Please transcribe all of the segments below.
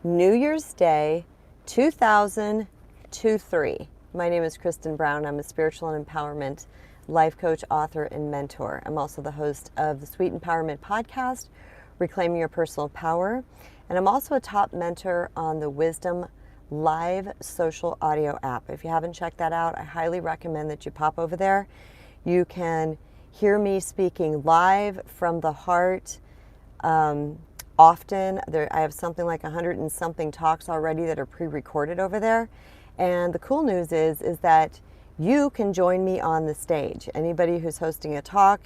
New Year's Day 2023. My name is Kristen Brown. I'm a spiritual and empowerment life coach, author, and mentor. I'm also the host of the Sweet Empowerment podcast, Reclaiming Your Personal Power. And I'm also a top mentor on the Wisdom live social audio app. If you haven't checked that out, I highly recommend that you pop over there. You can hear me speaking live from the heart. Often, I have something like 100 and something talks already that are pre-recorded over there. And the cool news is that you can join me on the stage. Anybody who's hosting a talk,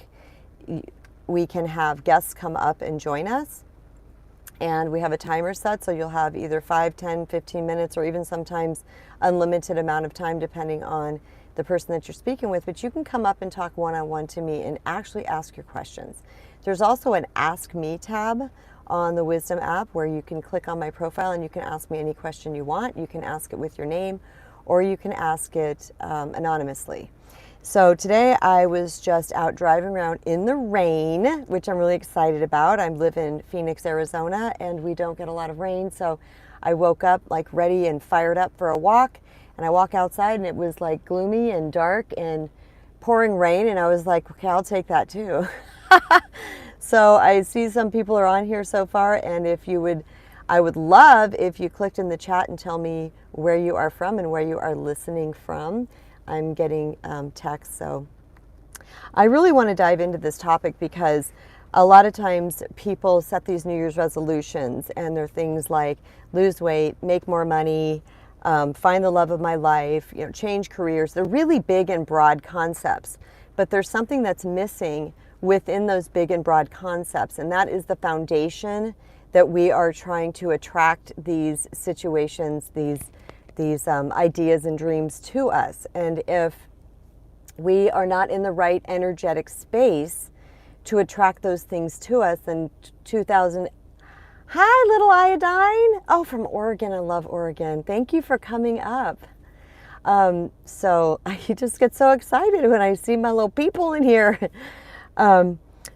we can have guests come up and join us. And we have a timer set, so you'll have either 5, 10, 15 minutes, or even sometimes unlimited amount of time depending on the person that you're speaking with. But you can come up and talk one-on-one to me and actually ask your questions. There's also an Ask Me tab on the Wisdom app where you can click on my profile and you can ask me any question you want. You can ask it with your name, or you can ask it anonymously. So today I was just out driving around in the rain, which I'm really excited about. I live in Phoenix, Arizona, and we don't get a lot of rain. So I woke up like ready and fired up for a walk, and I walk outside and it was like gloomy and dark and pouring rain, and I was like, okay, I'll take that too. So I see some people are on here so far, and I would love if you clicked in the chat and tell me where you are from and where you are listening from. I'm getting texts, so I really want to dive into this topic because a lot of times people set these New Year's resolutions, and they're things like lose weight, make more money, find the love of my life, change careers. They're really big and broad concepts, but there's something that's missing within those big and broad concepts, and that is the foundation that we are trying to attract these situations, these ideas and dreams to us. And if we are not in the right energetic space to attract those things to us, then Hi, little iodine. Oh, from Oregon. I love Oregon. Thank you for coming up. So I just get so excited when I see my little people in here.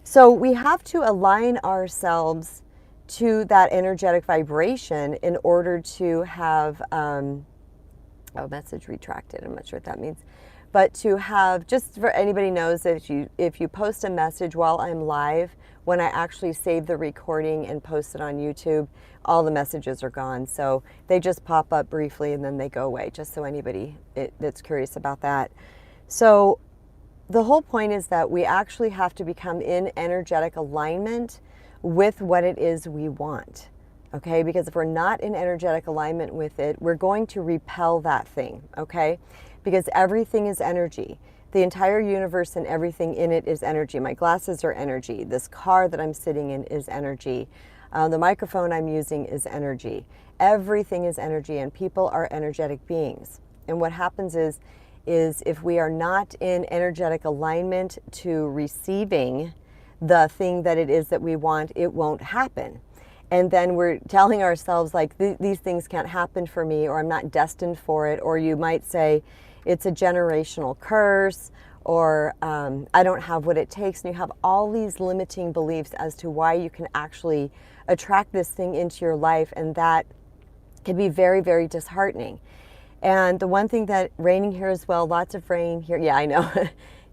So we have to align ourselves to that energetic vibration in order to have, message retracted. I'm not sure what that means. But to have, just for anybody knows, if you post a message while I'm live, when I actually save the recording and post it on YouTube, all the messages are gone. So they just pop up briefly and then they go away, just so anybody that's curious about that. So the whole point is that we actually have to become in energetic alignment with what it is we want, okay? Because if we're not in energetic alignment with it, we're going to repel that thing, okay? Because everything is energy. The entire universe and everything in it is energy. My glasses are energy. This car that I'm sitting in is energy. The microphone I'm using is energy. Everything is energy, and people are energetic beings. And what happens is if we are not in energetic alignment to receiving the thing that it is that we want, it won't happen. And then we're telling ourselves like, these things can't happen for me, or I'm not destined for it. Or you might say it's a generational curse, or I don't have what it takes. And you have all these limiting beliefs as to why you can actually attract this thing into your life. And that can be very, very disheartening. And the one thing that raining here as well, lots of rain here. Yeah, I know.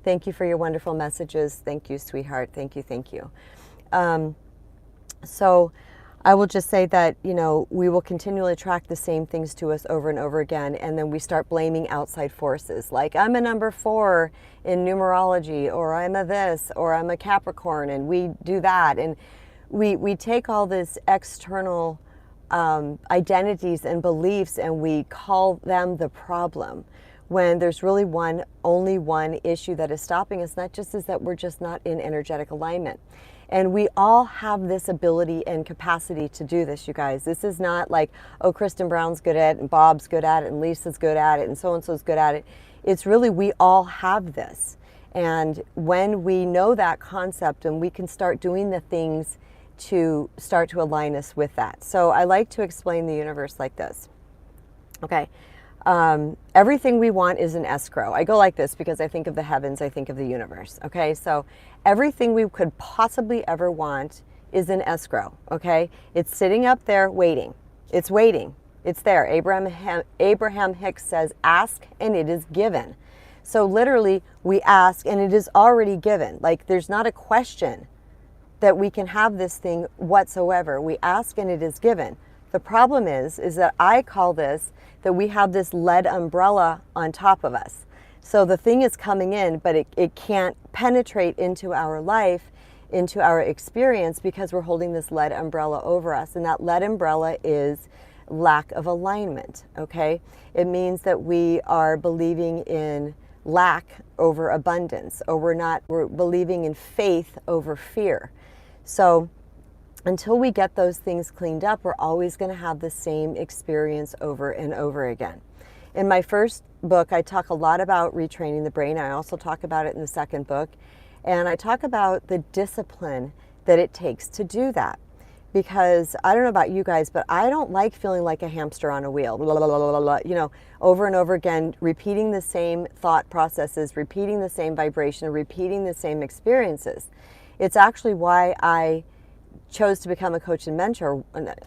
Thank you for your wonderful messages. Thank you, sweetheart. Thank you. Thank you. So I will just say that, we will continually attract the same things to us over and over again. And then we start blaming outside forces. Like, I'm a number 4 in numerology, or I'm a this, or I'm a Capricorn, and we do that. And we take all this external identities and beliefs, and we call them the problem, when there's really only one issue that is stopping us, and that just is that we're just not in energetic alignment. And we all have this ability and capacity to do this, you guys. This is not like, oh, Kristen Brown's good at it, and Bob's good at it, and Lisa's good at it, and so-and-so's good at it. It's really, we all have this. And when we know that concept, and we can start doing the things to start to align us with that. So I like to explain the universe like this. Okay. Everything we want is an escrow. I go like this because I think of the heavens, I think of the universe. Okay. So everything we could possibly ever want is an escrow. Okay. It's sitting up there waiting. It's waiting. It's there. Abraham Hicks says, ask and it is given. So literally, we ask and it is already given. Like, there's not a question that we can have this thing whatsoever. We ask and it is given. The problem is that I call this, that we have this lead umbrella on top of us. So the thing is coming in, but it can't penetrate into our life, into our experience, because we're holding this lead umbrella over us. And that lead umbrella is lack of alignment, okay? It means that we are believing in lack over abundance, or we're believing in faith over fear. So until we get those things cleaned up, we're always going to have the same experience over and over again. In my first book, I talk a lot about retraining the brain. I also talk about it in the second book. And I talk about the discipline that it takes to do that. Because I don't know about you guys, but I don't like feeling like a hamster on a wheel, blah, blah, blah, blah, blah, you know, over and over again, repeating the same thought processes, repeating the same vibration, repeating the same experiences. It's actually why I chose to become a coach and mentor.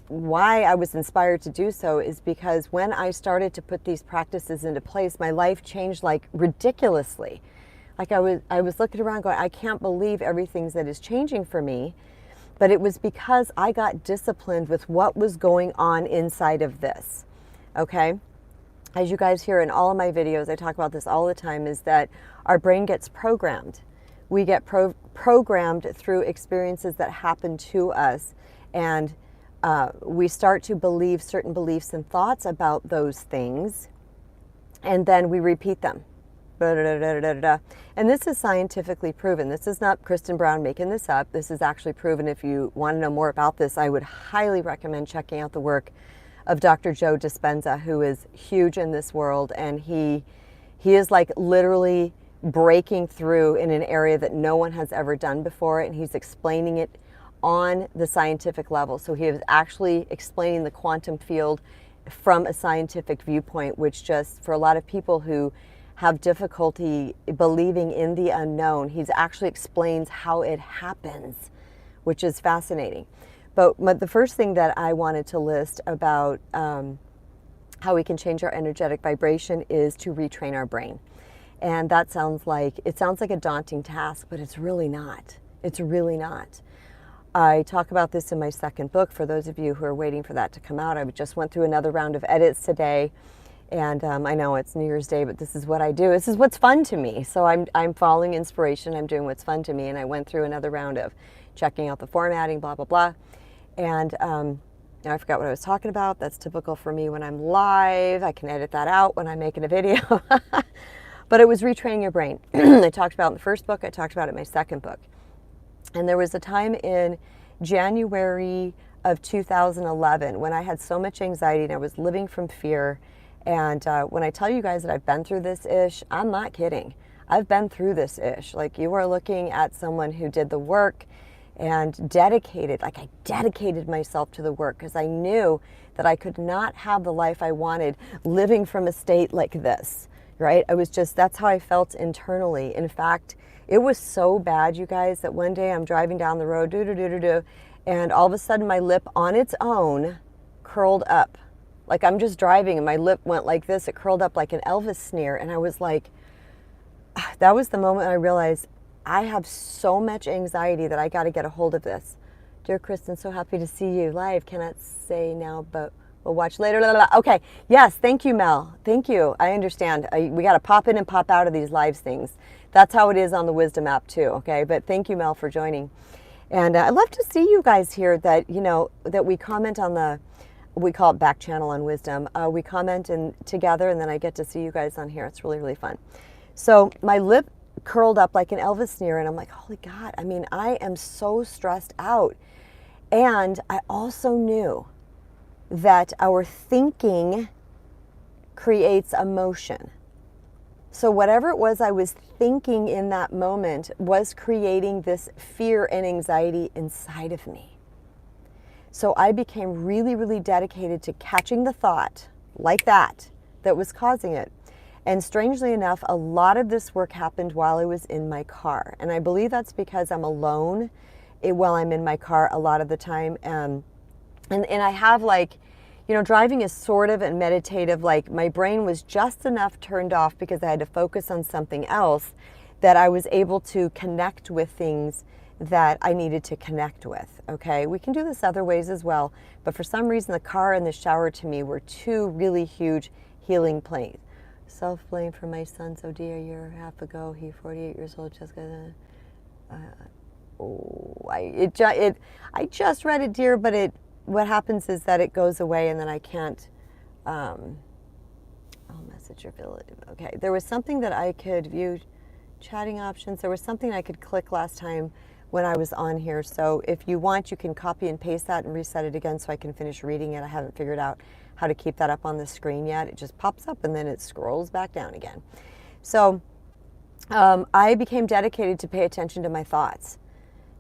Why I was inspired to do so is because when I started to put these practices into place, my life changed like ridiculously. Like I was looking around going, I can't believe everything that is changing for me. But it was because I got disciplined with what was going on inside of this, okay? As you guys hear in all of my videos, I talk about this all the time, is that our brain gets programmed. We get programmed through experiences that happen to us, and we start to believe certain beliefs and thoughts about those things, and then we repeat them. And this is scientifically proven. This is not Kristen Brown making this up. This is actually proven. If you want to know more about this, I would highly recommend checking out the work of Dr. Joe Dispenza, who is huge in this world, and he is like literally breaking through in an area that no one has ever done before, and he's explaining it on the scientific level. So he is actually explaining the quantum field from a scientific viewpoint, which just, for a lot of people who have difficulty believing in the unknown, he actually explains how it happens, which is fascinating. But the first thing that I wanted to list about how we can change our energetic vibration is to retrain our brain. And that sounds like a daunting task, but it's really not. It's really not. I talk about this in my second book. For those of you who are waiting for that to come out, I just went through another round of edits today. And I know it's New Year's Day, but this is what I do. This is what's fun to me. So I'm following inspiration. I'm doing what's fun to me. And I went through another round of checking out the formatting, blah, blah, blah. And now I forgot what I was talking about. That's typical for me when I'm live. I can edit that out when I'm making a video. But it was retraining your brain. I talked about it in the first book. I talked about it in my second book. And there was a time in January of 2011 when I had so much anxiety and I was living from fear. And when I tell you guys that I've been through this ish, I'm not kidding. I've been through this ish. Like, you are looking at someone who did the work and dedicated, like I dedicated myself to the work because I knew that I could not have the life I wanted living from a state like this, right? That's how I felt internally. In fact, it was so bad, you guys, that one day I'm driving down the road, and all of a sudden my lip on its own curled up. Like, I'm just driving and my lip went like this. It curled up like an Elvis sneer. And I was like, that was the moment I realized I have so much anxiety that I got to get a hold of this. Dear Kristen, so happy to see you live. Cannot say now, but we'll watch later. Okay. Yes. Thank you, Mel. Thank you. I understand. We got to pop in and pop out of these lives things. That's how it is on the Wisdom app too. Okay. But thank you, Mel, for joining. And I'd love to see you guys here that we comment on we call it back channel on Wisdom. We comment together, and then I get to see you guys on here. It's really, really fun. So my lip curled up like an Elvis sneer, and I'm like, holy God, I mean, I am so stressed out. And I also knew that our thinking creates emotion. So whatever it was I was thinking in that moment was creating this fear and anxiety inside of me. So I became really, really dedicated to catching the thought like that was causing it. And strangely enough, a lot of this work happened while I was in my car. And I believe that's because I'm alone while I'm in my car a lot of the time. And I have, like, you know, driving is sort of a meditative, like my brain was just enough turned off because I had to focus on something else that I was able to connect with things that I needed to connect with, okay? We can do this other ways as well, but for some reason the car and the shower to me were two really huge healing planes. Self-blame for my son's OD a year and a half ago. He 48 years old, just gonna, I just read it, dear, but what happens is that it goes away and then I can't, I'll message your village. Okay, there was something that I could view, chatting options. There was something I could click last time when I was on here. So if you want, you can copy and paste that and reset it again so I can finish reading it. I haven't figured out how to keep that up on the screen yet. It just pops up and then it scrolls back down again. So I became dedicated to pay attention to my thoughts.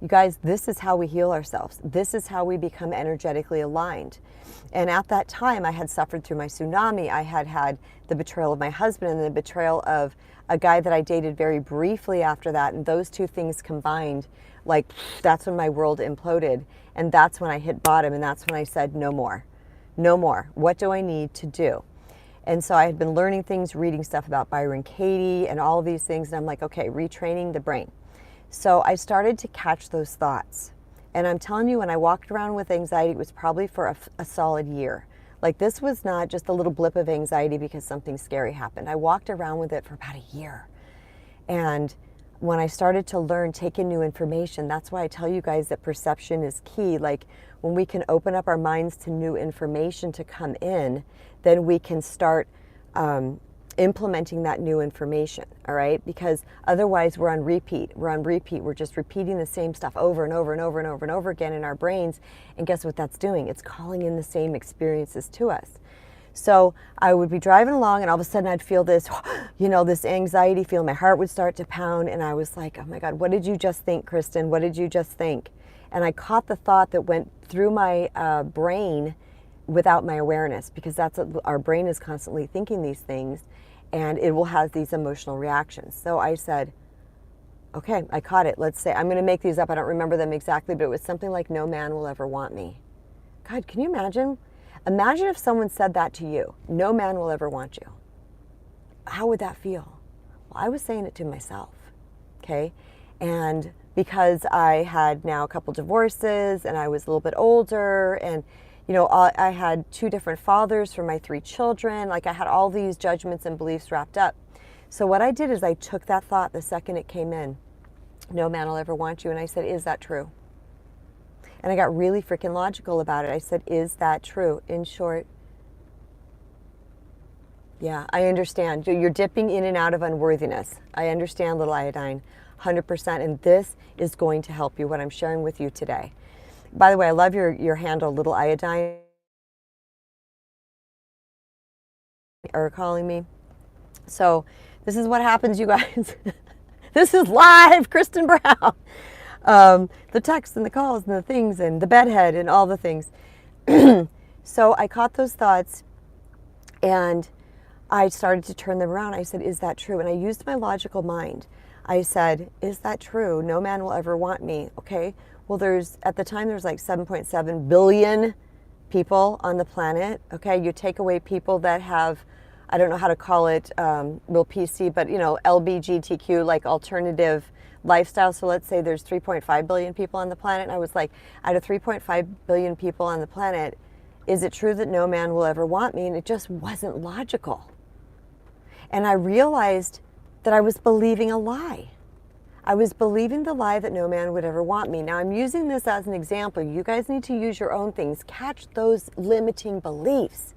You guys, this is how we heal ourselves. This is how we become energetically aligned. And at that time, I had suffered through my tsunami. I had had the betrayal of my husband and the betrayal of a guy that I dated very briefly after that. And those two things combined, like, that's when my world imploded. And that's when I hit bottom. And that's when I said, no more. No more. What do I need to do? And so I had been learning things, reading stuff about Byron Katie and all of these things. And I'm like, okay, retraining the brain. So I started to catch those thoughts. And I'm telling you, when I walked around with anxiety, it was probably for a solid year. Like, this was not just a little blip of anxiety because something scary happened. I walked around with it for about a year. And when I started to learn, take in new information, that's why I tell you guys that perception is key. Like, when we can open up our minds to new information to come in, then we can start implementing that new information, all right? Because otherwise we're on repeat. We're just repeating the same stuff over and over and over and over and over again in our brains. And guess what that's doing? It's calling in the same experiences to us. So I would be driving along and all of a sudden I'd feel this, you know, this anxiety feel. My heart would start to pound and I was like, oh my God, what did you just think, Kristen? What did you just think? And I caught the thought that went through my brain without my awareness, because that's what our brain is constantly thinking these things. And it will have these emotional reactions. So I said, okay, I caught it. Let's say, I'm going to make these up. I don't remember them exactly, but it was something like, no man will ever want me. God, can you imagine? Imagine if someone said that to you. No man will ever want you. How would that feel? Well, I was saying it to myself, okay? And because I had now a couple divorces and I was a little bit older and you know, I had 2 different fathers for my 3 children. Like, I had all these judgments and beliefs wrapped up. So what I did is I took that thought the second it came in. No man will ever want you. And I said, is that true? And I got really freaking logical about it. I said, is that true? In short, yeah, I understand. You're dipping in and out of unworthiness. I understand, little iodine, 100%. And this is going to help you, what I'm sharing with you today. By the way, I love your handle, little iodine, are calling me. So this is what happens, you guys. This is live, Kristen Brown. The texts and the calls and the things and the bedhead and all the things. So I caught those thoughts and I started to turn them around. I said, is that true? And I used my logical mind. I said, is that true? No man will ever want me. Okay. Well, at the time, there's like 7.7 billion people on the planet. Okay. You take away people that have, I don't know how to call it, real PC, but you know, LBGTQ, like alternative lifestyle. So let's say there's 3.5 billion people on the planet. And I was like, out of 3.5 billion people on the planet, is it true that no man will ever want me? And it just wasn't logical. And I realized that I was believing a lie. I was believing the lie that no man would ever want me. Now I'm using this as an example. You guys need to use your own things. Catch those limiting beliefs.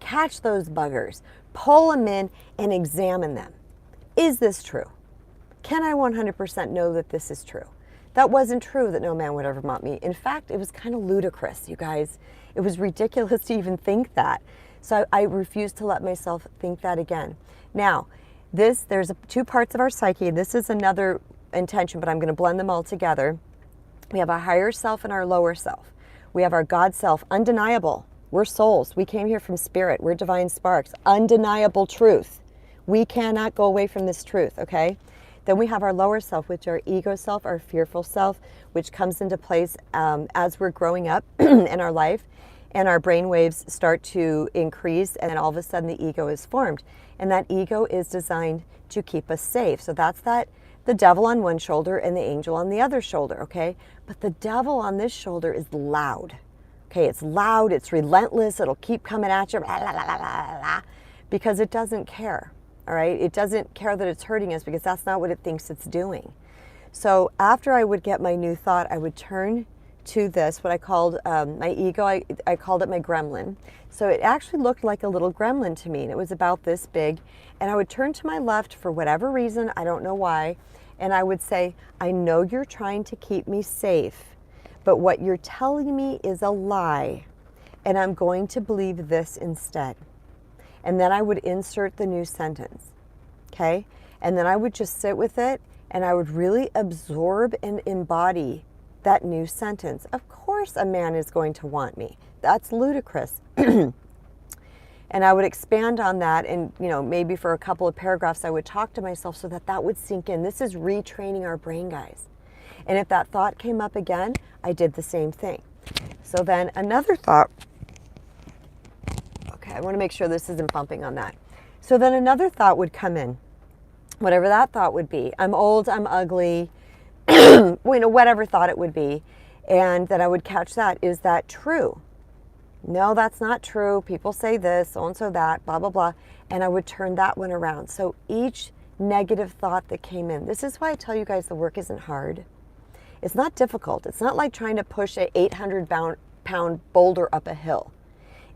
Catch those buggers. Pull them in and examine them. Is this true? Can I 100% know that this is true? That wasn't true, that no man would ever want me. In fact, it was kind of ludicrous, you guys. It was ridiculous to even think that. So I refused to let myself think that again. Now, there's 2 parts of our psyche. This is another intention, but I'm going to blend them all together. We have our higher self and our lower self. We have our God self, undeniable. We're souls. We came here from spirit. We're divine sparks. Undeniable truth. We cannot go away from this truth, okay? Then we have our lower self, which are ego self, our fearful self, which comes into place as we're growing up in our life. and our brain waves start to increase, and then all of a sudden the ego is formed. And that ego is designed to keep us safe. So that's the devil on one shoulder and the angel on the other shoulder, okay? But the devil on this shoulder is loud. Okay, it's loud, it's relentless, it'll keep coming at you, blah, blah, blah, blah, blah, because it doesn't care, all right? It doesn't care that it's hurting us because that's not what it thinks it's doing. So after I would get my new thought, I would turn to this, what I called my ego, I called it my gremlin. So it actually looked like a little gremlin to me, and it was about this big. And I would turn to my left for whatever reason, I don't know why, and I would say, I know you're trying to keep me safe, but what you're telling me is a lie, and I'm going to believe this instead. And then I would insert the new sentence, okay? And then I would just sit with it, and I would really absorb and embody that new sentence. Of course a man is going to want me. That's ludicrous. And I would expand on that, and maybe for a couple of paragraphs I would talk to myself so that would sink in. This is retraining our brain, guys. And if that thought came up again, I did the same thing. So then another thought, okay, I want to make sure this isn't bumping on that. So then another thought would come in, whatever that thought would be. I'm old, I'm ugly, whatever thought it would be. And then I would catch that. Is that true? No, that's not true. People say this, so-and-so that, blah, blah, blah. And I would turn that one around. So each negative thought that came in, this is why I tell you guys the work isn't hard. It's not difficult. It's not like trying to push a 800-pound boulder up a hill.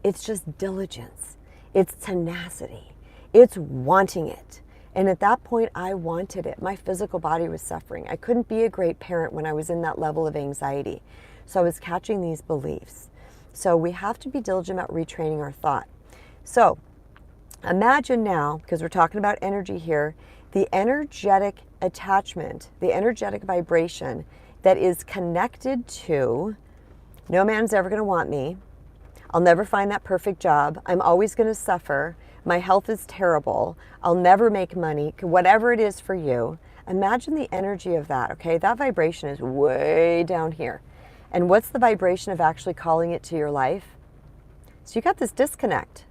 It's just diligence. It's tenacity. It's wanting it. And at that point, I wanted it. My physical body was suffering. I couldn't be a great parent when I was in that level of anxiety. So I was catching these beliefs. So we have to be diligent about retraining our thought. So imagine now, because we're talking about energy here, the energetic attachment, the energetic vibration that is connected to, no man's ever going to want me. I'll never find that perfect job. I'm always going to suffer. My health is terrible. I'll never make money. Whatever it is for you, imagine the energy of that, okay? That vibration is way down here. And what's the vibration of actually calling it to your life? So you got this disconnect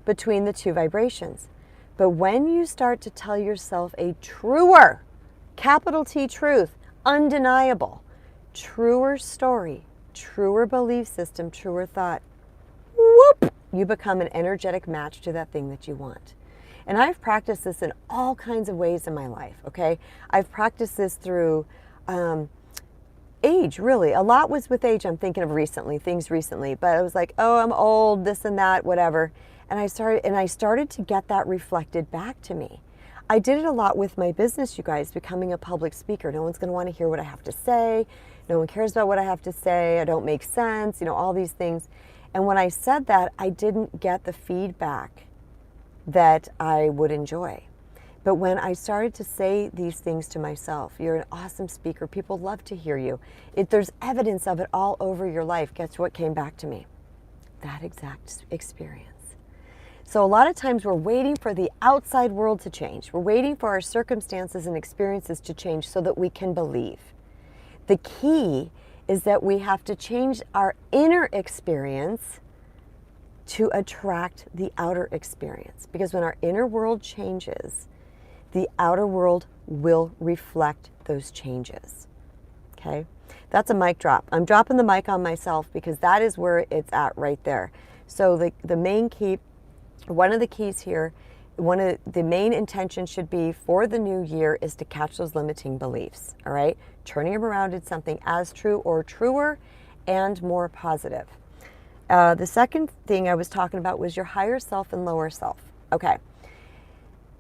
between the two vibrations. But when you start to tell yourself a truer, capital T truth, undeniable, truer story, truer belief system, truer thought, whoop, you become an energetic match to that thing that you want. And I've practiced this in all kinds of ways in my life, okay? I've practiced this through age, really. A lot was with age. I'm thinking of things recently, but I was like, oh, I'm old, this and that, whatever. And I started to get that reflected back to me. I did it a lot with my business, you guys, becoming a public speaker. No one's going to want to hear what I have to say. No one cares about what I have to say. I don't make sense, all these things. And when I said that, I didn't get the feedback that I would enjoy. But when I started to say these things to myself, you're an awesome speaker, people love to hear you. There's evidence of it all over your life. Guess what came back to me? That exact experience. So a lot of times we're waiting for the outside world to change. We're waiting for our circumstances and experiences to change so that we can believe. The key is that we have to change our inner experience to attract the outer experience. Because when our inner world changes, the outer world will reflect those changes. Okay? That's a mic drop. I'm dropping the mic on myself because that is where it's at right there. So the main key, one of the keys here, one of the main intentions should be for the new year is to catch those limiting beliefs, all right? Turning them around into something as true or truer and more positive. The second thing I was talking about was your higher self and lower self. Okay.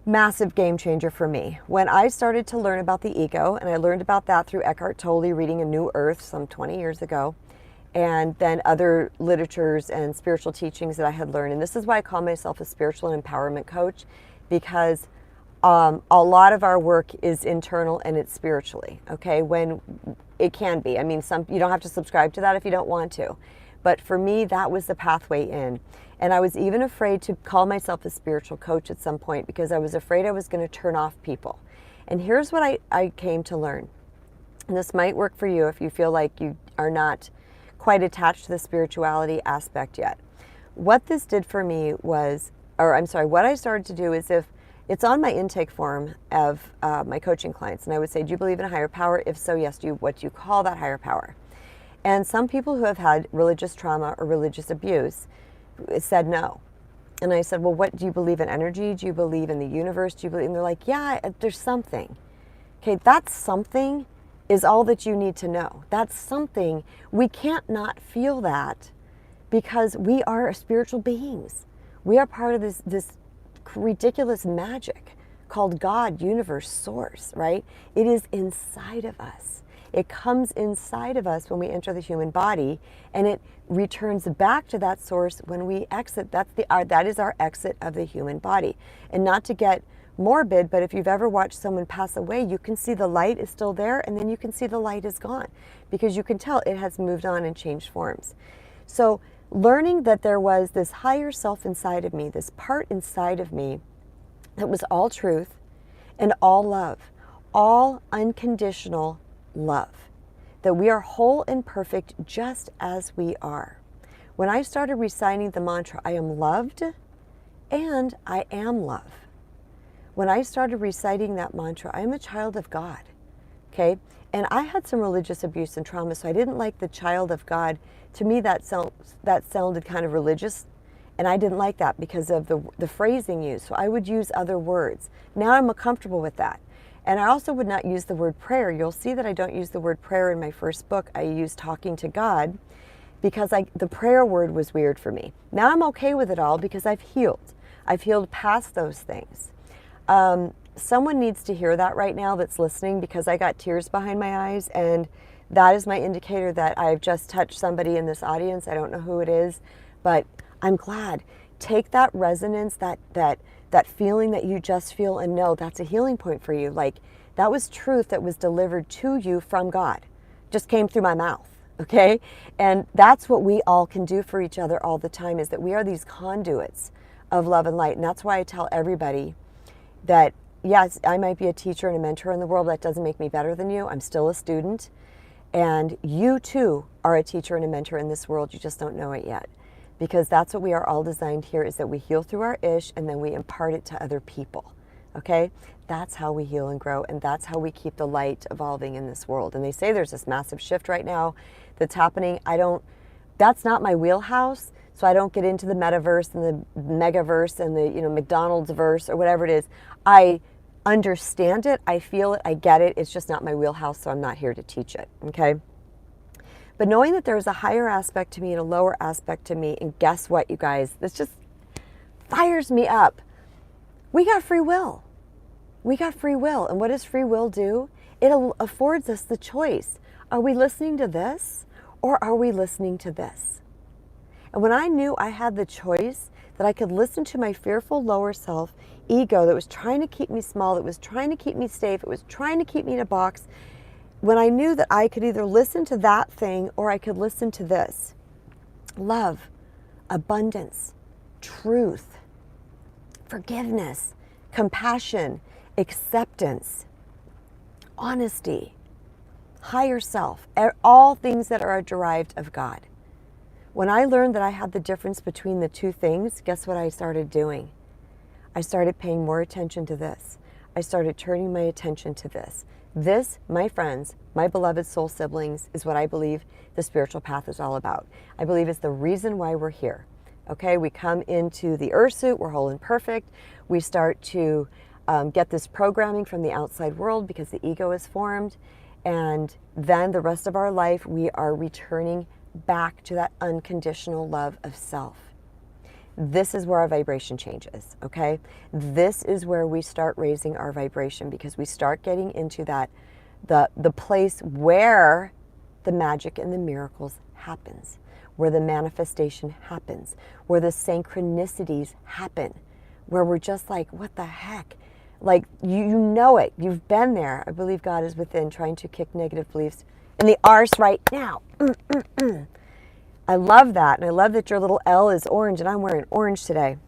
Massive game changer for me. When I started to learn about the ego, and I learned about that through Eckhart Tolle reading A New Earth some 20 years ago, and then other literatures and spiritual teachings that I had learned. And this is why I call myself a spiritual and empowerment coach, because a lot of our work is internal and it's spiritually, okay? When it can be. I mean, you don't have to subscribe to that if you don't want to. But for me, that was the pathway in. And I was even afraid to call myself a spiritual coach at some point because I was afraid I was going to turn off people. And here's what I came to learn. And this might work for you if you feel like you are not quite attached to the spirituality aspect yet. What this did for me was, what I started to do is, if it's on my intake form of my coaching clients, and I would say, do you believe in a higher power? If so, yes. What do you call that higher power? And some people who have had religious trauma or religious abuse said no. And I said, well, what do you believe in? Energy? Do you believe in the universe? Do you believe? And they're like, yeah, there's something. Okay, that something is all that you need to know. That's something. We can't not feel that, because we are spiritual beings. We are part of this ridiculous magic called God, universe, source, right? It is inside of us. It comes inside of us when we enter the human body, and it returns back to that source when we exit. That is our exit of the human body. And not to get morbid, but if you've ever watched someone pass away, you can see the light is still there, and then you can see the light is gone, because you can tell it has moved on and changed forms. So learning that there was this higher self inside of me, this part inside of me that was all truth and all love, all unconditional love, that we are whole and perfect just as we are. When I started reciting the mantra, I am loved and I am love. When I started reciting that mantra, I am a child of God, okay? And I had some religious abuse and trauma, so I didn't like the child of God. To me, that sounded kind of religious, and I didn't like that because of the phrasing used. So I would use other words. Now I'm comfortable with that. And I also would not use the word prayer. You'll see that I don't use the word prayer in my first book. I use talking to God, because the prayer word was weird for me. Now I'm okay with it all because I've healed. I've healed past those things. Someone needs to hear that right now that's listening, because I got tears behind my eyes, and that is my indicator that I've just touched somebody in this audience. I don't know who it is, but I'm glad. Take that resonance, that feeling that you just feel, and know that's a healing point for you. Like, that was truth that was delivered to you from God. Just came through my mouth, okay? And that's what we all can do for each other all the time, is that we are these conduits of love and light. And that's why I tell everybody that, yes, I might be a teacher and a mentor in the world, but that doesn't make me better than you. I'm still a student. And you too are a teacher and a mentor in this world. You just don't know it yet. Because that's what we are all designed here, is that we heal through our ish, and then we impart it to other people. Okay? That's how we heal and grow, and that's how we keep the light evolving in this world. And they say there's this massive shift right now that's happening. That's not my wheelhouse. So I don't get into the metaverse and the megaverse and the McDonald's verse or whatever it is. I understand it, I feel it, I get it. It's just not my wheelhouse, so I'm not here to teach it, okay? But knowing that there's a higher aspect to me and a lower aspect to me, and guess what, you guys? This just fires me up. We got free will. We got free will. And what does free will do? It affords us the choice. Are we listening to this, or are we listening to this? And when I knew I had the choice, that I could listen to my fearful lower self, ego, that was trying to keep me small, that was trying to keep me safe, it was trying to keep me in a box, when I knew that I could either listen to that thing or I could listen to this: love, abundance, truth, forgiveness, compassion, acceptance, honesty, higher self, all things that are derived of God. When I learned that I had the difference between the two things, guess what I started doing? I started paying more attention to this. I started turning my attention to this. This, my friends, my beloved soul siblings, is what I believe the spiritual path is all about. I believe it's the reason why we're here. Okay, we come into the earth suit, we're whole and perfect. We start to get this programming from the outside world because the ego is formed. And then the rest of our life, we are returning back to that unconditional love of self. This is where our vibration changes, okay? This is where we start raising our vibration, because we start getting into that, the place where the magic and the miracles happens, where the manifestation happens, where the synchronicities happen, where we're just like, what the heck? Like, you know it, you've been there. I believe God is within, trying to kick negative beliefs in the arse right now. I love that, and I love that your little L is orange, and I'm wearing orange today.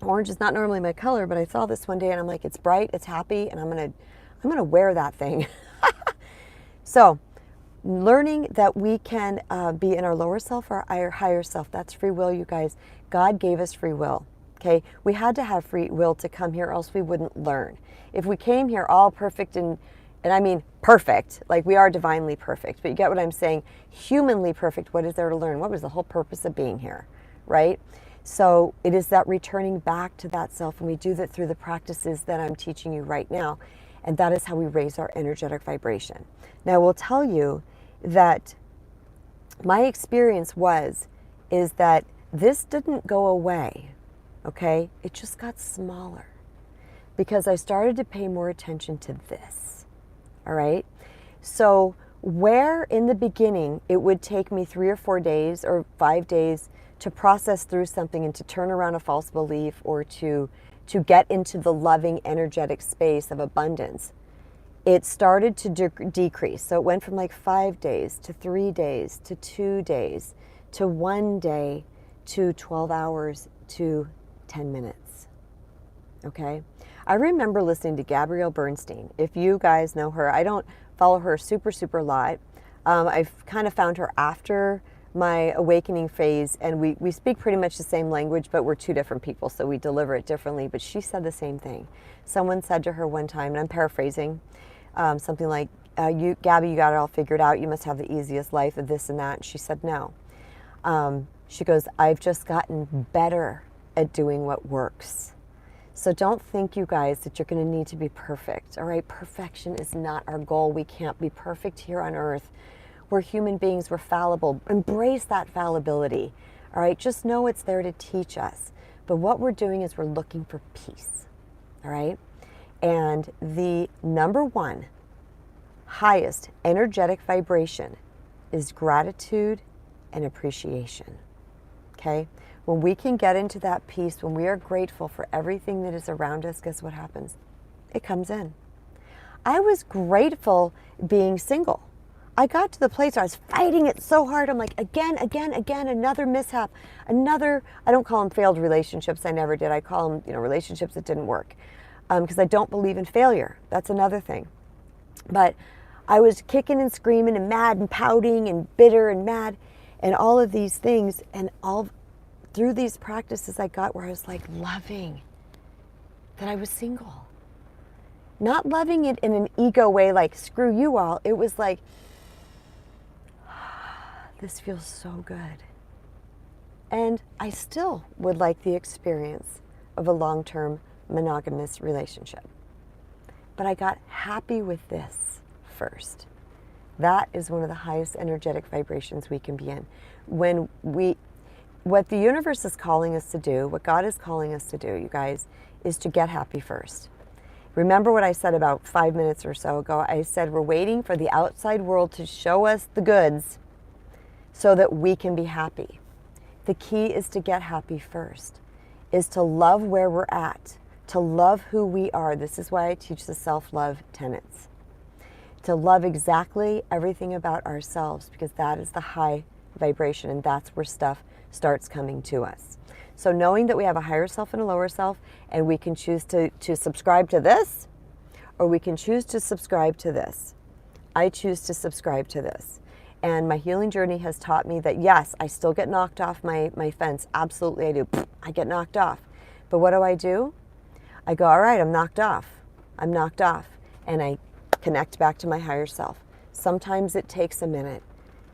Orange is not normally my color, but I saw this one day, and I'm like, it's bright, it's happy, and I'm gonna wear that thing. So, learning that we can be in our lower self or our higher self. That's free will, you guys. God gave us free will. Okay, we had to have free will to come here, else we wouldn't learn. If we came here all perfect, and I mean perfect, like we are divinely perfect, but you get what I'm saying, humanly perfect, what is there to learn? What was the whole purpose of being here, right? So it is that returning back to that self, and we do that through the practices that I'm teaching you right now, and that is how we raise our energetic vibration. Now, I will tell you that my experience is that this didn't go away. Okay, it just got smaller because I started to pay more attention to this. All right, so where in the beginning it would take me 3 or 4 days or 5 days to process through something and to turn around a false belief or to get into the loving energetic space of abundance, it started to decrease. So it went from like 5 days to 3 days to 2 days to 1 day to 12 hours to 10 minutes. Okay, I remember listening to Gabrielle Bernstein. If you guys know her, I don't follow her super lot. I've kind of found her after my awakening phase, and we speak pretty much the same language, but we're two different people, so we deliver it differently. But she said the same thing. Someone said to her one time, and I'm paraphrasing, something like, Gabby, you got it all figured out. You must have the easiest life of this and that. And she said, no. She goes, I've just gotten better at doing what works. So don't think, you guys, that you're going to need to be perfect. All right, perfection is not our goal. We can't be perfect here on earth. We're human beings. We're fallible. Embrace that fallibility. All right, just know it's there to teach us. But what we're doing is we're looking for peace. All right, and the number one highest energetic vibration is gratitude and appreciation. Okay, when we can get into that peace, when we are grateful for everything that is around us, guess what happens? It comes in. I was grateful being single. I got to the place where I was fighting it so hard. I'm like, again, another mishap, another, I don't call them failed relationships. I never did. I call them, relationships that didn't work, because I don't believe in failure. That's another thing. But I was kicking and screaming and mad and pouting and bitter and mad and all of these things, and all through these practices I got where I was like loving that I was single. Not loving it in an ego way, like screw you all. It was like, this feels so good. And I still would like the experience of a long-term monogamous relationship. But I got happy with this first. That is one of the highest energetic vibrations we can be in. What the universe is calling us to do, what God is calling us to do, you guys, is to get happy first. Remember what I said about 5 minutes or so ago? I said we're waiting for the outside world to show us the goods so that we can be happy. The key is to get happy first, is to love where we're at, to love who we are. This is why I teach the self-love tenets. To love exactly everything about ourselves, because that is the high vibration, and that's where stuff starts coming to us. So knowing that we have a higher self and a lower self, and we can choose to subscribe to this, or we can choose to subscribe to this. I choose to subscribe to this. And my healing journey has taught me that, yes, I still get knocked off my fence. Absolutely I do. I get knocked off. But what do? I go, all right, I'm knocked off. And I connect back to my higher self. Sometimes it takes a minute,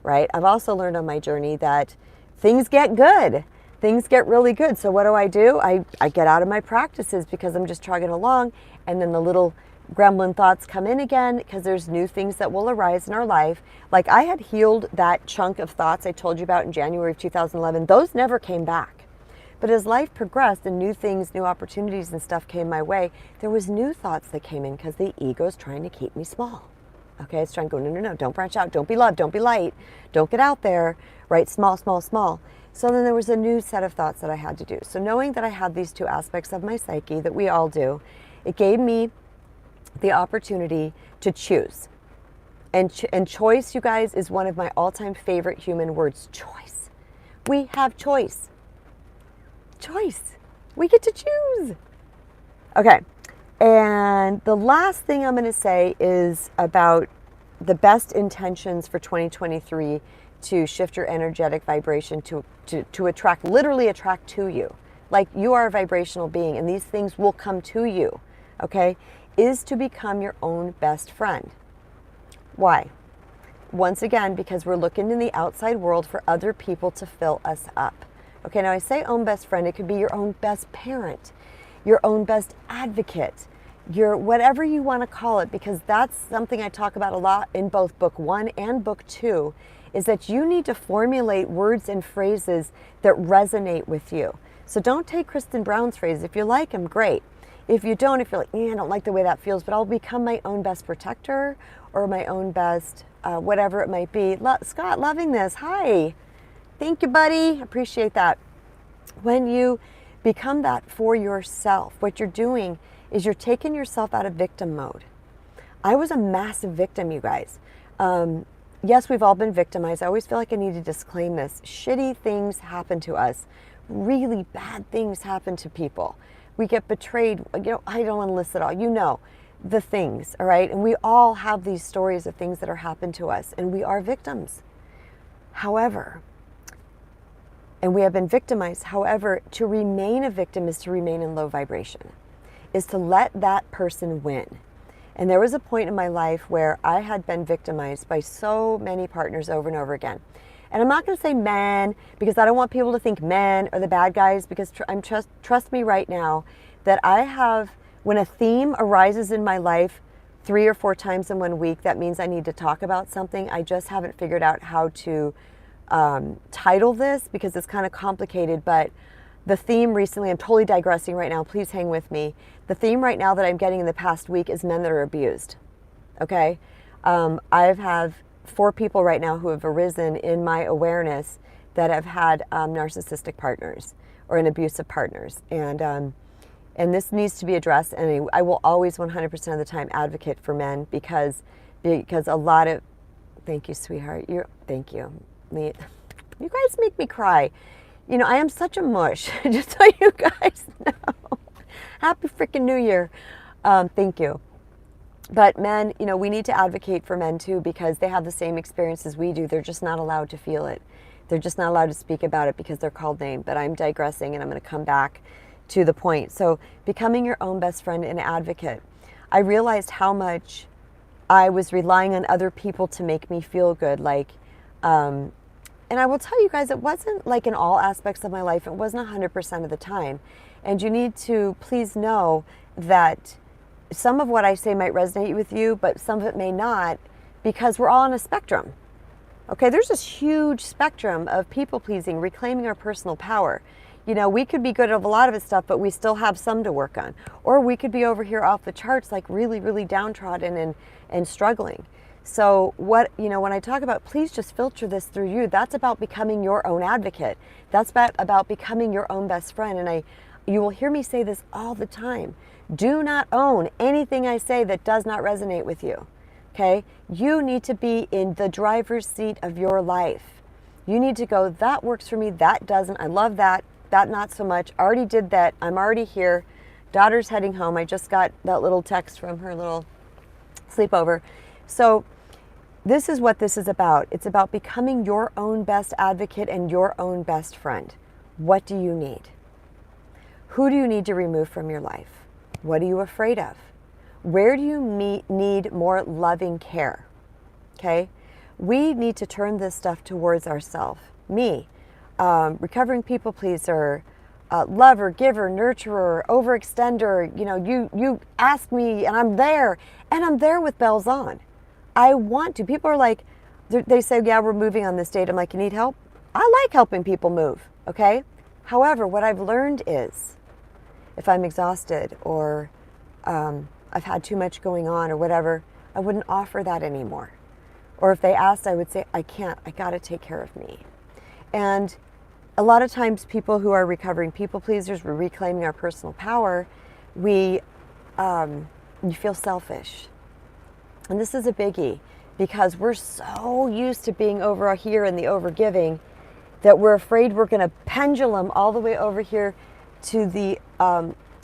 right? I've also learned on my journey that things get good. Things get really good. So what do? I get out of my practices because I'm just trugging along, and then the little gremlin thoughts come in again because there's new things that will arise in our life. Like I had healed that chunk of thoughts I told you about in January of 2011. Those never came back. But as life progressed and new things, new opportunities and stuff came my way, there was new thoughts that came in because the ego's trying to keep me small. Okay, it's trying to go, no, don't branch out, don't be love, don't be light, don't get out there, right? Small. So then there was a new set of thoughts that I had to do. So knowing that I had these two aspects of my psyche that we all do, it gave me the opportunity to choose. And choice, you guys, is one of my all-time favorite human words, choice. We have choice. We get to choose. Okay, and the last thing I'm going to say is about the best intentions for 2023 to shift your energetic vibration to attract, literally attract to you. Like, you are a vibrational being and these things will come to you, okay, is to become your own best friend. Why? Once again, because we're looking in the outside world for other people to fill us up. Okay, now I say own best friend, it could be your own best parent, your own best advocate, your whatever you want to call it, because that's something I talk about a lot in both book 1 and book 2, is that you need to formulate words and phrases that resonate with you. So don't take Kristen Brown's phrase. If you like them, great. If you don't, if you're like, I don't like the way that feels, but I'll become my own best protector or my own best whatever it might be. Scott, loving this. Hi. Thank you, buddy. Appreciate that. When you become that for yourself, what you're doing is you're taking yourself out of victim mode. I was a massive victim, you guys. Yes, we've all been victimized. I always feel like I need to disclaim this. Shitty things happen to us. Really bad things happen to people. We get betrayed. I don't want to list it all. You know the things, all right? And we all have these stories of things that are happened to us, and we are victims. However, and we have been victimized. However, to remain a victim is to remain in low vibration, is to let that person win. And there was a point in my life where I had been victimized by so many partners over and over again. And I'm not going to say men, because I don't want people to think men are the bad guys, because trust me right now that I have, when a theme arises in my life 3 or 4 times in 1 week, that means I need to talk about something. I just haven't figured out how to title this because it's kind of complicated, but the theme recently, I'm totally digressing right now, please hang with me. The theme right now that I'm getting in the past week is men that are abused, okay? I've had 4 people right now who have arisen in my awareness that have had narcissistic partners or an abusive partners. And this needs to be addressed, and I will always 100% of the time advocate for men because a lot of, thank you, sweetheart, thank you. You guys make me cry. You know, I am such a mush, just so you guys know. Happy freaking New Year. Thank you. But men, you know, we need to advocate for men too, because they have the same experience as we do. They're just not allowed to feel it. They're just not allowed to speak about it because they're called named. But I'm digressing, and I'm going to come back to the point. So becoming your own best friend and advocate. I realized how much I was relying on other people to make me feel good. And I will tell you guys, it wasn't like in all aspects of my life. It wasn't 100% of the time. And you need to please know that some of what I say might resonate with you, but some of it may not, because we're all on a spectrum. Okay, there's this huge spectrum of people pleasing, reclaiming our personal power. You know, we could be good at a lot of this stuff, but we still have some to work on. Or we could be over here off the charts, like really, really downtrodden and struggling. So when I talk about, please just filter this through you, that's about becoming your own advocate. That's about becoming your own best friend. And you will hear me say this all the time. Do not own anything I say that does not resonate with you, okay? You need to be in the driver's seat of your life. You need to go, that works for me, that doesn't, I love that not so much, already did that, I'm already here, daughter's heading home, I just got that little text from her little sleepover. So this is what this is about. It's about becoming your own best advocate and your own best friend. What do you need? Who do you need to remove from your life? What are you afraid of? Where do you need more loving care? Okay? We need to turn this stuff towards ourselves. Me, recovering people pleaser, lover, giver, nurturer, overextender. You know, you ask me and I'm there with bells on. I want to. People are like, they say, yeah, we're moving on this date. I'm like, you need help? I like helping people move, okay? However, what I've learned is if I'm exhausted or I've had too much going on or whatever, I wouldn't offer that anymore. Or if they asked, I would say, I can't, I gotta take care of me. And a lot of times people who are recovering people pleasers, we're reclaiming our personal power, you feel selfish. And this is a biggie because we're so used to being over here in the overgiving that we're afraid we're going to pendulum all the way over here to the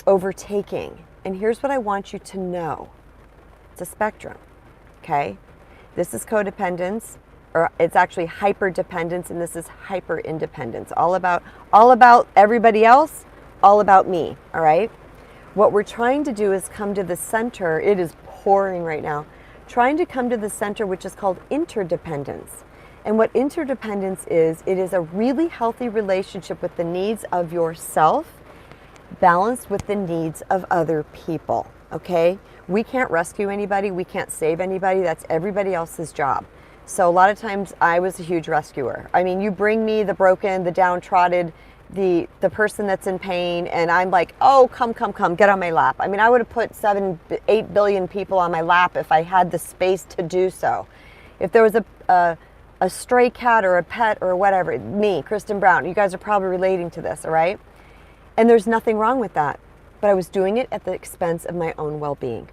overtaking. And here's what I want you to know. It's a spectrum, okay? This is codependence, or it's actually hyper dependence, and this is hyper independence. All about everybody else, all about me. All right. What we're trying to do is come to the center. It is pouring right now. Trying to come to the center, which is called interdependence. And what interdependence is, it is a really healthy relationship with the needs of yourself balanced with the needs of other people, okay? We can't rescue anybody. We can't save anybody. That's everybody else's job. So a lot of times I was a huge rescuer. I mean, you bring me the broken, the downtrodden, the person that's in pain, and I'm like, oh, come, get on my lap. I mean, I would have put 8 billion people on my lap if I had the space to do so. If there was a stray cat or a pet or whatever, me, Kristen Brown, you guys are probably relating to this, all right? And there's nothing wrong with that, but I was doing it at the expense of my own well-being.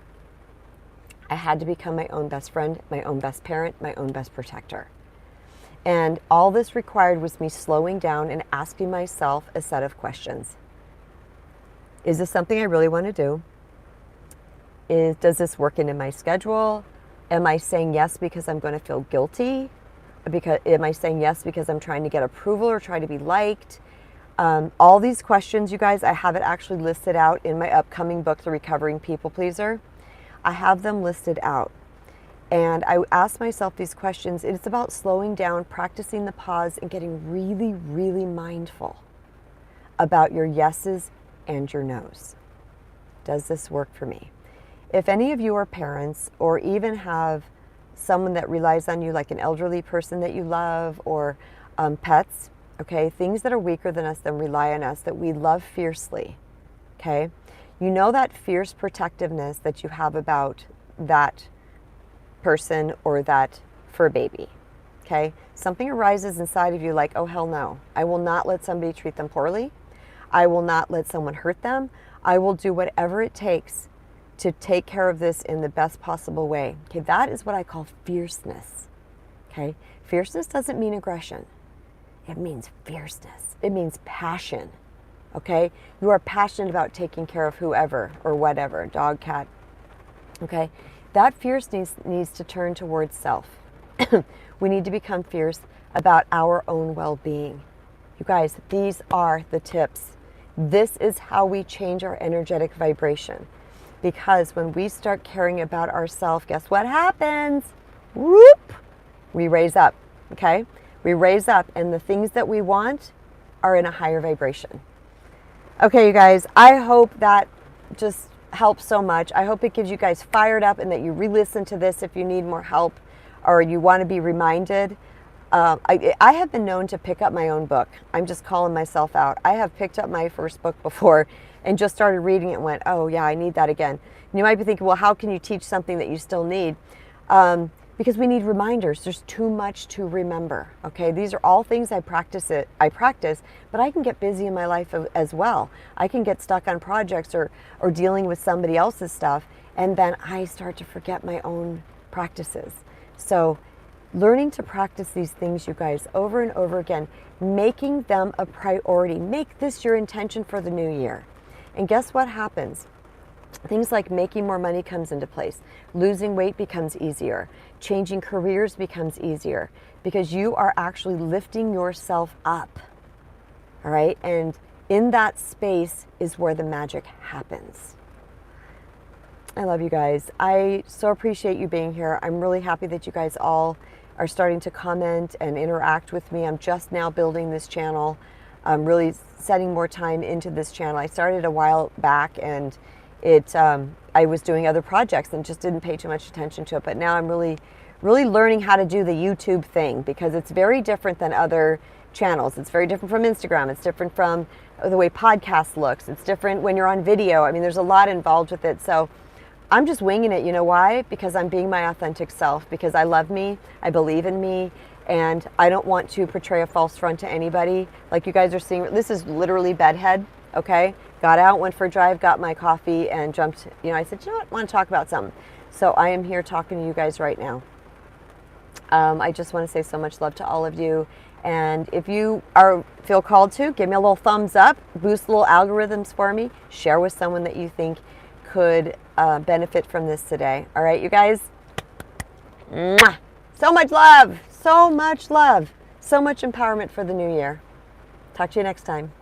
I had to become my own best friend, my own best parent, my own best protector. And all this required was me slowing down and asking myself a set of questions. Is this something I really want to do? Does this work into my schedule? Am I saying yes because I'm going to feel guilty? Am I saying yes because I'm trying to get approval or try to be liked? All these questions, you guys, I have it actually listed out in my upcoming book, The Recovering People Pleaser. I have them listed out. And I ask myself these questions. It's about slowing down, practicing the pause, and getting really, really mindful about your yeses and your nos. Does this work for me? If any of you are parents or even have someone that relies on you, like an elderly person that you love, or pets, okay, things that are weaker than us, that rely on us, that we love fiercely, okay? You know that fierce protectiveness that you have about that person or that fur baby, okay? Something arises inside of you like, oh, hell no. I will not let somebody treat them poorly. I will not let someone hurt them. I will do whatever it takes to take care of this in the best possible way. Okay, that is what I call fierceness. Okay, fierceness doesn't mean aggression. It means fierceness. It means passion. Okay, you are passionate about taking care of whoever or whatever, dog, cat. Okay, that fierceness needs to turn towards self. We need to become fierce about our own well-being. You guys, these are the tips. This is how we change our energetic vibration. Because when we start caring about ourselves, guess what happens? Whoop! We raise up, okay? We raise up, and the things that we want are in a higher vibration. Okay, you guys, I hope that just helps so much. I hope it gives you guys fired up and that you re-listen to this if you need more help or you want to be reminded. I have been known to pick up my own book. I'm just calling myself out. I have picked up my first book before and just started reading it and went, oh yeah, I need that again. And you might be thinking, well, how can you teach something that you still need? Because we need reminders. There's too much to remember. Okay, these are all things I practice, but I can get busy in my life as well. I can get stuck on projects or dealing with somebody else's stuff, and then I start to forget my own practices. So learning to practice these things, you guys, over and over again, making them a priority. Make this your intention for the new year. And guess what happens? Things like making more money comes into place. Losing weight becomes easier. Changing careers becomes easier because you are actually lifting yourself up. All right? And in that space is where the magic happens. I love you guys. I so appreciate you being here. I'm really happy that you guys all are starting to comment and interact with me. I'm just now building this channel. I'm really setting more time into this channel. I started a while back, and I was doing other projects and just didn't pay too much attention to it. But now I'm really learning how to do the YouTube thing, because it's very different than other channels. It's very different from Instagram. It's different from the way podcast looks. It's different when you're on video. I mean, there's a lot involved with it. So I'm just winging it. You know why? Because I'm being my authentic self, because I love me, I believe in me, and I don't want to portray a false front to anybody. Like you guys are seeing, this is literally bedhead, okay? Got out, went for a drive, got my coffee, and jumped. You know, I said, you know what, I want to talk about something. So I am here talking to you guys right now. I just want to say so much love to all of you. And if you feel called to, give me a little thumbs up, boost little algorithms for me, share with someone that you think could benefit from this today. All right, you guys? Mwah! So much love, so much love, so much empowerment for the new year. Talk to you next time.